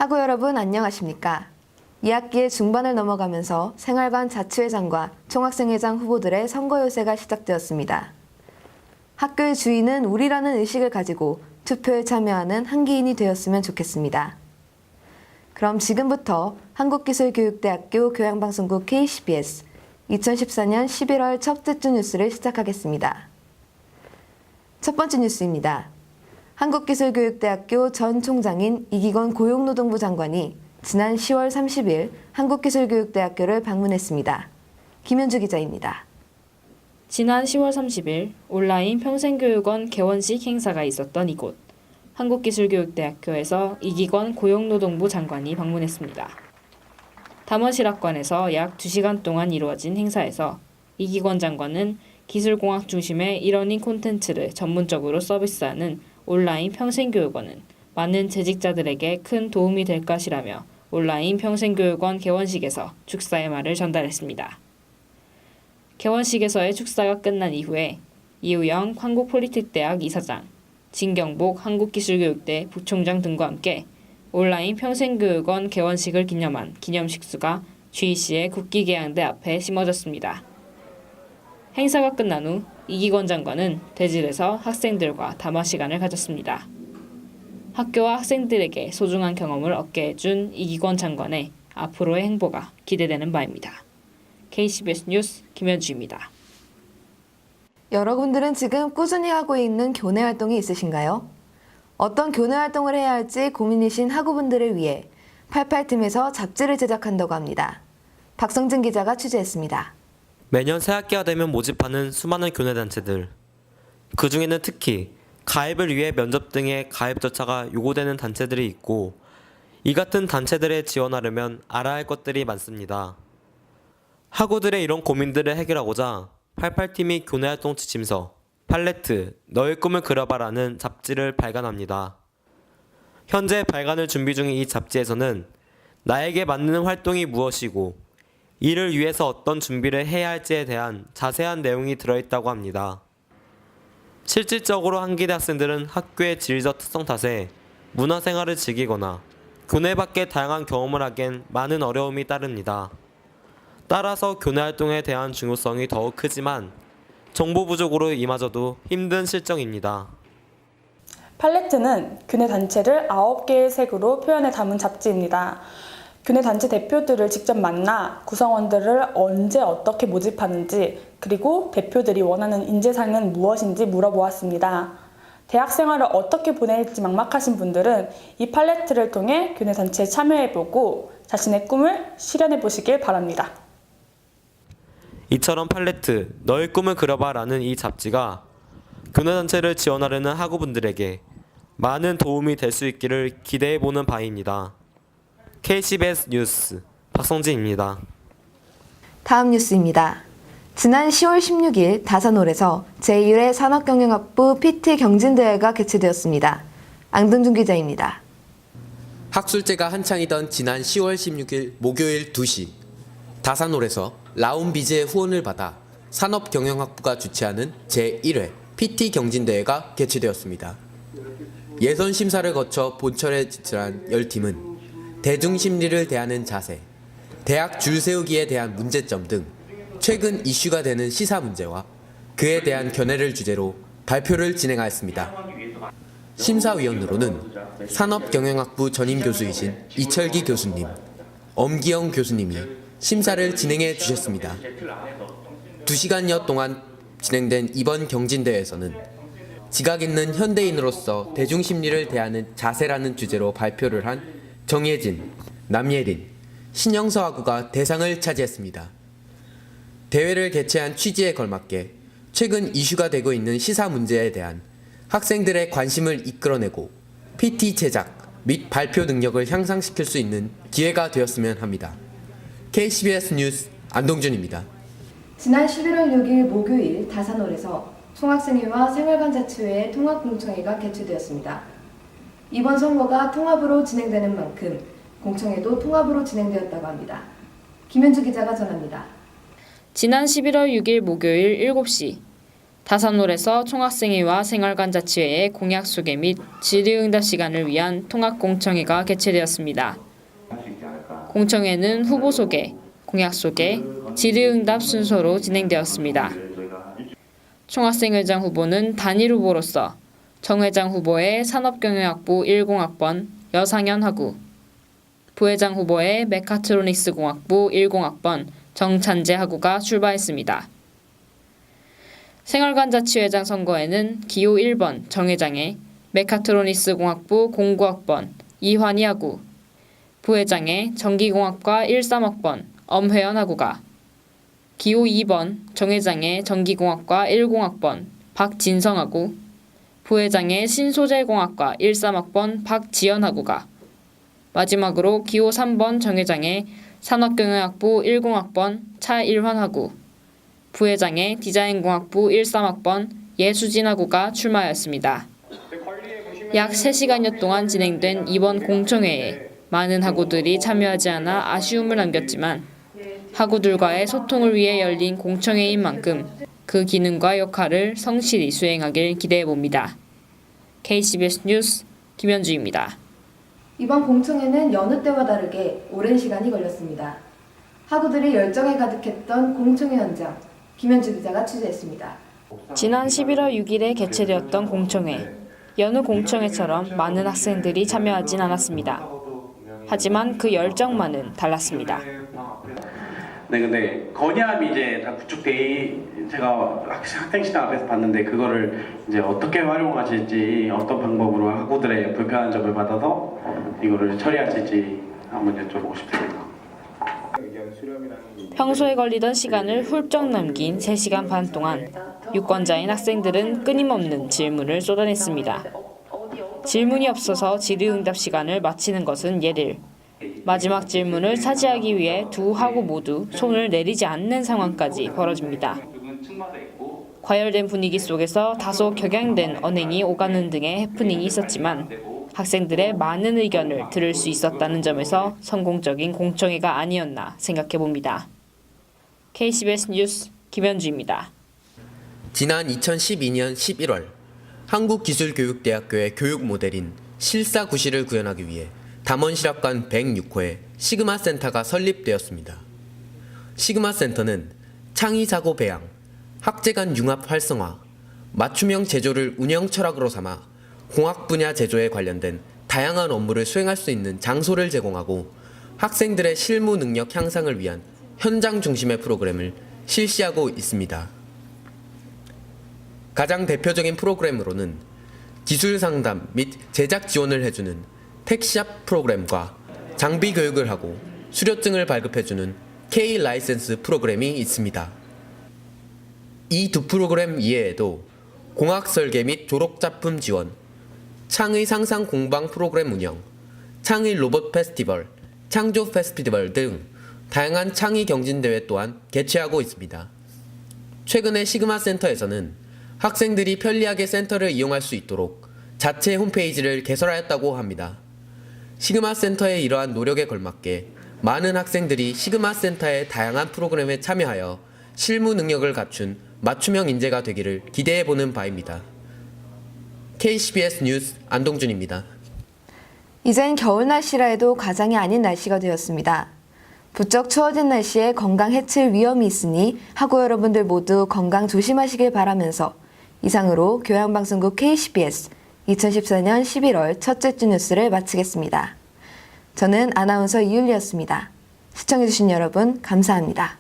학우 여러분 안녕하십니까? 2학기의 중반을 넘어가면서 생활관 자치회장과 총학생회장 후보들의 선거 요새가 시작되었습니다. 학교의 주인은 우리라는 의식을 가지고 투표에 참여하는 한기인이 되었으면 좋겠습니다. 그럼 지금부터 한국기술교육대학교 교양방송국 KCBS 2014년 11월 첫째 주 뉴스를 시작하겠습니다. 첫 번째 뉴스입니다. 한국기술교육대학교 전 총장인 이기건 고용노동부 장관이 지난 10월 30일 한국기술교육대학교를 방문했습니다. 김현주 기자입니다. 지난 10월 30일 온라인 평생교육원 개원식 행사가 있었던 이곳 한국기술교육대학교에서 이기건 고용노동부 장관이 방문했습니다. 담원실학관에서 약 2시간 동안 이루어진 행사에서 이기건 장관은 기술공학 중심의 이러닝 콘텐츠를 전문적으로 서비스하는 온라인 평생교육원은 많은 재직자들에게 큰 도움이 될 것이라며 온라인 평생교육원 개원식에서 축사의 말을 전달했습니다. 개원식에서의 축사가 끝난 이후에 이우영 한국폴리텍대학 이사장, 진경복 한국기술교육대 부총장 등과 함께 온라인 평생교육원 개원식을 기념한 기념식수가 GEC의 국기계양대 앞에 심어졌습니다. 행사가 끝난 후 이기건 장관은 대질에서 학생들과 담화 시간을 가졌습니다. 학교와 학생들에게 소중한 경험을 얻게 해준 이기건 장관의 앞으로의 행보가 기대되는 바입니다. KCBS 뉴스 김현주입니다. 여러분들은 지금 꾸준히 하고 있는 교내 활동이 있으신가요? 어떤 교내 활동을 해야 할지 고민이신 학우분들을 위해 88팀에서 잡지를 제작한다고 합니다. 박성진 기자가 취재했습니다. 매년 새학기가 되면 모집하는 수많은 교내단체들. 그 중에는 특히 가입을 위해 면접 등의 가입 절차가 요구되는 단체들이 있고 이 같은 단체들에 지원하려면 알아야 할 것들이 많습니다. 학우들의 이런 고민들을 해결하고자 88팀이 교내활동 지침서 팔레트 너의 꿈을 그려봐라는 잡지를 발간합니다. 현재 발간을 준비 중인 이 잡지에서는 나에게 맞는 활동이 무엇이고 이를 위해서 어떤 준비를 해야 할지에 대한 자세한 내용이 들어있다고 합니다. 실질적으로 한기대 학생들은 학교의 지리적 특성 탓에 문화생활을 즐기거나 교내 밖의 다양한 경험을 하기엔 많은 어려움이 따릅니다. 따라서 교내 활동에 대한 중요성이 더욱 크지만 정보 부족으로 이마저도 힘든 실정입니다. 팔레트는 교내 단체를 9개의 색으로 표현해 담은 잡지입니다. 교내 단체 대표들을 직접 만나 구성원들을 언제 어떻게 모집하는지 그리고 대표들이 원하는 인재상은 무엇인지 물어보았습니다. 대학 생활을 어떻게 보낼지 막막하신 분들은 이 팔레트를 통해 교내 단체에 참여해보고 자신의 꿈을 실현해보시길 바랍니다. 이처럼 팔레트 너의 꿈을 그려봐라는 이 잡지가 교내단체를 지원하려는 학우분들에게 많은 도움이 될 수 있기를 기대해보는 바입니다. KCBS 뉴스 박성진입니다. 다음 뉴스입니다. 지난 10월 16일 다산홀에서 제1회 산업경영학부 PT 경진대회가 개최되었습니다. 앙등준 기자입니다. 학술제가 한창이던 지난 10월 16일 목요일 2시 다산홀에서 라운비즈의 후원을 받아 산업경영학부가 주최하는 제1회 PT 경진대회가 개최되었습니다. 예선 심사를 거쳐 본철에 진출한 10팀은 대중심리를 대하는 자세, 대학 줄 세우기에 대한 문제점 등 최근 이슈가 되는 시사 문제와 그에 대한 견해를 주제로 발표를 진행하였습니다. 심사위원으로는 산업경영학부 전임 교수이신 이철기 교수님, 엄기영 교수님이 심사를 진행해 주셨습니다. 2시간여 동안 진행된 이번 경진대회에서는 지각 있는 현대인으로서 대중심리를 대하는 자세라는 주제로 발표를 한 정예진, 남예린, 신영서 학우가 대상을 차지했습니다. 대회를 개최한 취지에 걸맞게 최근 이슈가 되고 있는 시사 문제에 대한 학생들의 관심을 이끌어내고 PT 제작 및 발표 능력을 향상시킬 수 있는 기회가 되었으면 합니다. KCBS 뉴스 안동준입니다. 지난 11월 6일 목요일 다산홀에서 총학생회와 생활관 자치회의 통합공청회가 개최되었습니다. 이번 선거가 통합으로 진행되는 만큼 공청회도 통합으로 진행되었다고 합니다. 김현주 기자가 전합니다. 지난 11월 6일 목요일 7시 다산홀에서 총학생회와 생활관자치회의 공약 소개 및 질의응답 시간을 위한 통합공청회가 개최되었습니다. 공청회는 후보 소개, 공약 소개, 질의응답 순서로 진행되었습니다. 총학생회장 후보는 단일 후보로서 정회장 후보의 산업경영학부 10학번 여상현 하구, 부회장 후보의 메카트로닉스 공학부 10학번 정찬재 하구가 출마했습니다. 생활관자치회장 선거에는 기호 1번 정회장에 메카트로닉스 공학부 09학번 이환희 하구, 부회장에 전기공학과 13학번 엄회연 하구가, 기호 2번 정회장에 전기공학과 10학번 박진성 하구, 부회장에 신소재공학과 13학번 박지연 하구가, 마지막으로 기호 3번 정회장에 산업경영학부 10학번 차일환 하구, 부회장에 디자인공학부 13학번 예수진 하구가 출마하였습니다. 약 3시간여 동안 진행된 이번 공청회에 많은 학우들이 참여하지 않아 아쉬움을 남겼지만 학우들과의 소통을 위해 열린 공청회인 만큼 그 기능과 역할을 성실히 수행하길 기대해봅니다. KCBS 뉴스 김현주입니다. 이번 공청회는 여느 때와 다르게 오랜 시간이 걸렸습니다. 학우들이 열정에 가득했던 공청회 현장, 김현주 기자가 취재했습니다. 지난 11월 6일에 개최되었던 공청회. 여느 공청회처럼 많은 학생들이 참여하진 않았습니다. 하지만 그 열정만은 달랐습니다. 네, 근데 건의함이 이제 다 구축돼 제가 학생시장 앞에서 봤는데 그거를 이제 어떻게 활용하실지 어떤 방법으로 학우들의 불편한 점을 받아서 이거를 처리하실지 한번 여쭤보고 싶습니다. 평소에 걸리던 시간을 훌쩍 남긴 3시간 반 동안 유권자인 학생들은 끊임없는 질문을 쏟아냈습니다. 질문이 없어서 질의응답 시간을 마치는 것은 예를, 마지막 질문을 차지하기 위해 두 학우 모두 손을 내리지 않는 상황까지 벌어집니다. 과열된 분위기 속에서 다소 격양된 언행이 오가는 등의 해프닝이 있었지만 학생들의 많은 의견을 들을 수 있었다는 점에서 성공적인 공청회가 아니었나 생각해봅니다. KCBS 뉴스 김현주입니다. 지난 2012년 11월 한국기술교육대학교의 교육 모델인 실사구실을 구현하기 위해 담원실학관 106호에 시그마센터가 설립되었습니다. 시그마센터는 창의사고 배양, 학제간 융합 활성화, 맞춤형 제조를 운영 철학으로 삼아 공학 분야 제조에 관련된 다양한 업무를 수행할 수 있는 장소를 제공하고 학생들의 실무 능력 향상을 위한 현장 중심의 프로그램을 실시하고 있습니다. 가장 대표적인 프로그램으로는 기술 상담 및 제작 지원을 해주는 택시샵 프로그램과 장비 교육을 하고 수료증을 발급해주는 K-라이센스 프로그램이 있습니다. 이 두 프로그램 이외에도 공학 설계 및 졸업작품 지원, 창의 상상 공방 프로그램 운영, 창의 로봇 페스티벌, 창조 페스티벌 등 다양한 창의 경진대회 또한 개최하고 있습니다. 최근에 시그마 센터에서는 학생들이 편리하게 센터를 이용할 수 있도록 자체 홈페이지를 개설하였다고 합니다. 시그마 센터의 이러한 노력에 걸맞게 많은 학생들이 시그마 센터의 다양한 프로그램에 참여하여 실무 능력을 갖춘 맞춤형 인재가 되기를 기대해보는 바입니다. KCBS 뉴스 안동준입니다. 이젠 겨울 날씨라 해도 과장이 아닌 날씨가 되었습니다. 부쩍 추워진 날씨에 건강 해칠 위험이 있으니 학우 여러분들 모두 건강 조심하시길 바라면서 이상으로 교양방송국 KCBS 2014년 11월 첫째 주 뉴스를 마치겠습니다. 저는 아나운서 이율리였습니다. 시청해주신 여러분 감사합니다.